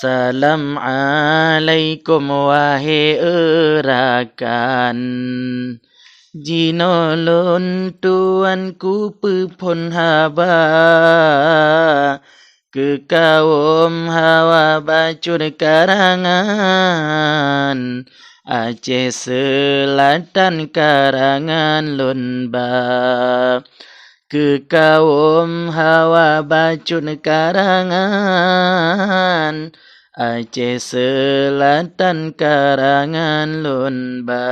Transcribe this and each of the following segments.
Assalamualaikum wahai erakan Jinolon tuanku pepon haba Kekawum hawa bacur karangan Aceh Selatan karangan Lunba Kekawum hawa bacun karangan Aceh Selatan karangan Lunba.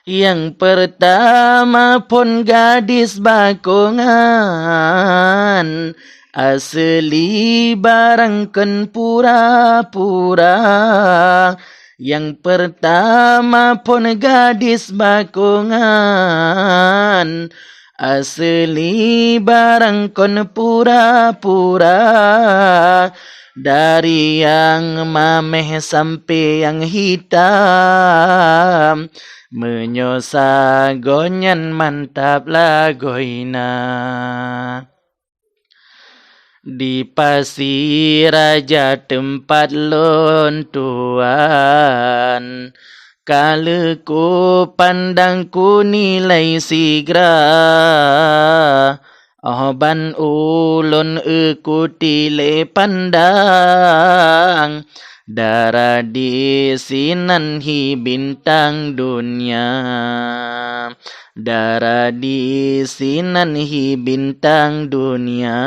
Yang pertama pun gadis bakongan Asli barangkan pura-pura Yang pertama pun gadis bakongan Asli barangkan pura-pura Dari yang mameh sampai yang hitam Menyosa gonyan mantap lagoina Di pasir raja tempat lontuan Kala ku pandang ku nilai sigra Ban ulun aku tile pandang Darah di sinan hi bintang dunia Darah di sinan hi bintang dunia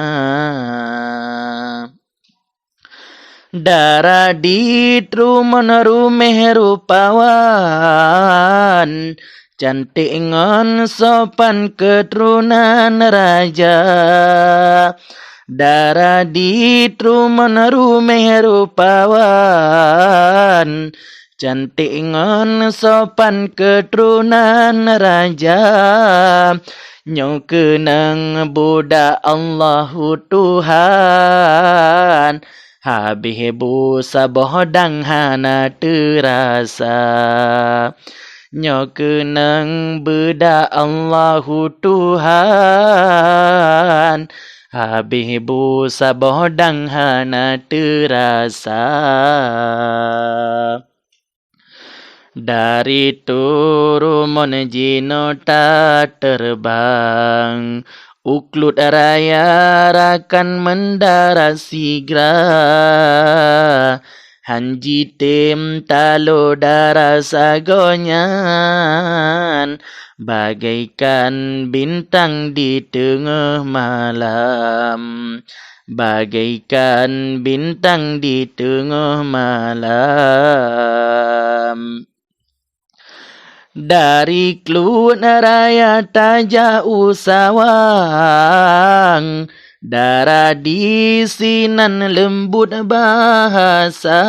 Darah di truman rumeh rupawan Cantik ngon sopan keturunan raja Darah di truman rumeh rupawan Cantik ngon sopan keturunan raja Nyo kenang budak Allahu Tuhan Habis busa bohdang hana terasa Nyo kenang budak Allahu Tuhan Habis busa bohdang hana terasa Dari turun jino tak terbang Uklut raya rakan mendarat sigra Hanji tim talo darah sagonyan Bagaikan bintang di tengah malam Bagaikan bintang di tengah malam Dari Klut Raya Taja Usawang Darah di sinan lembut bahasa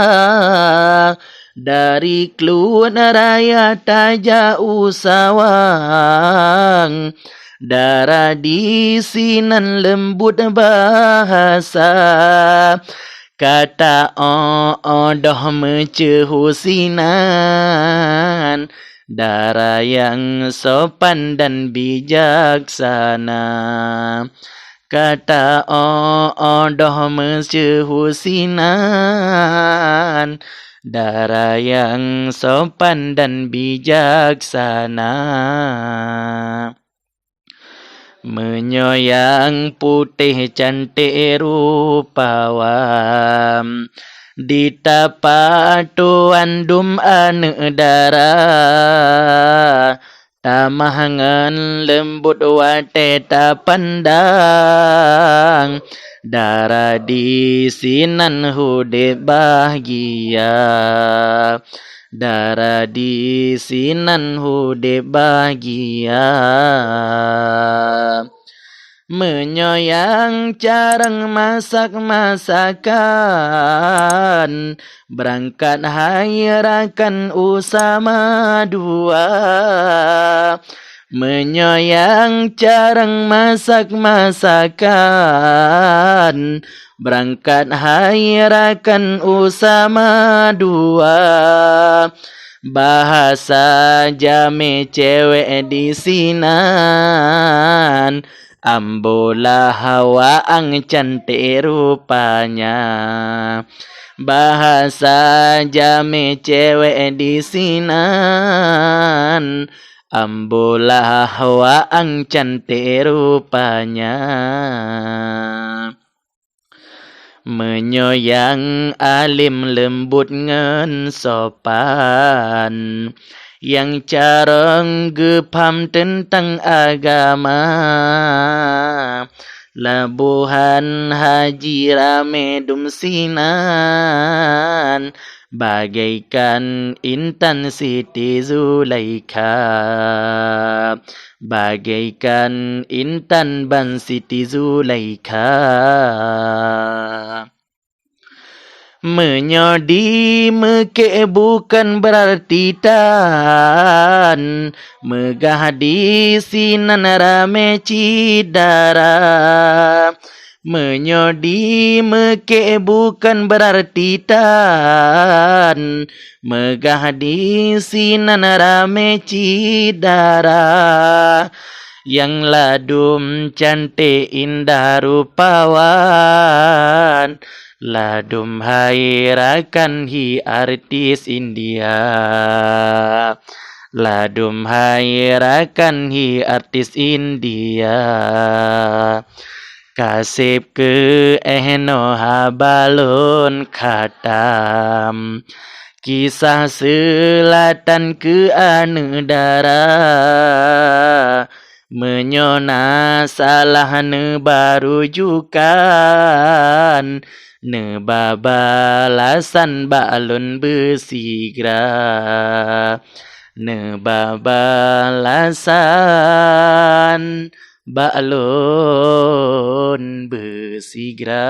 Dari Klut Raya Taja Usawang Darah di sinan lembut bahasa Kata doh mecehusinan Darah yang sopan dan bijaksana Kata doh mecehusinan Darah yang sopan dan bijaksana Menyoyang putih cantik rupawan Di tapak tuan dum ane darah Tamahangan lembut wate tak pandang Darah di sinan hudip bahagia Darah di sinan hudip bahagia Menyoyang carang masak-masakan Berangkat hayrakan usama dua Menyoyang carang masak-masakan Berangkat hayrakan usama dua Bahasa jame cewek di sinan Ambola Hawa ang cantik rupanya. Bahasa jame cewek di sinan. Ambola Hawa ang cantik rupanya. Menyoyang alim lembut ngen sopan. Yang careng gepam tentang agama. Labuhan haji rame dumsinan. Bagaikan intan Siti Zulaikha. Bagaikan intan ban Siti Zulaikha. Menyodi meke bukan berarti tan. Megah di sinan rame cidara. Menyodi meke bukan berarti tan. Megah di sinan rame cidara. Yang ladum cantik indah rupawan. Ladum hairakan hi artis India. Ladum hairakan hi artis India. Kasip ke ehno habalon khatam. Kisah selatan ke anedara. Menyona salah nebarujukan. Nebabalasan balon bersigra. Nebabalasan balon bersigra.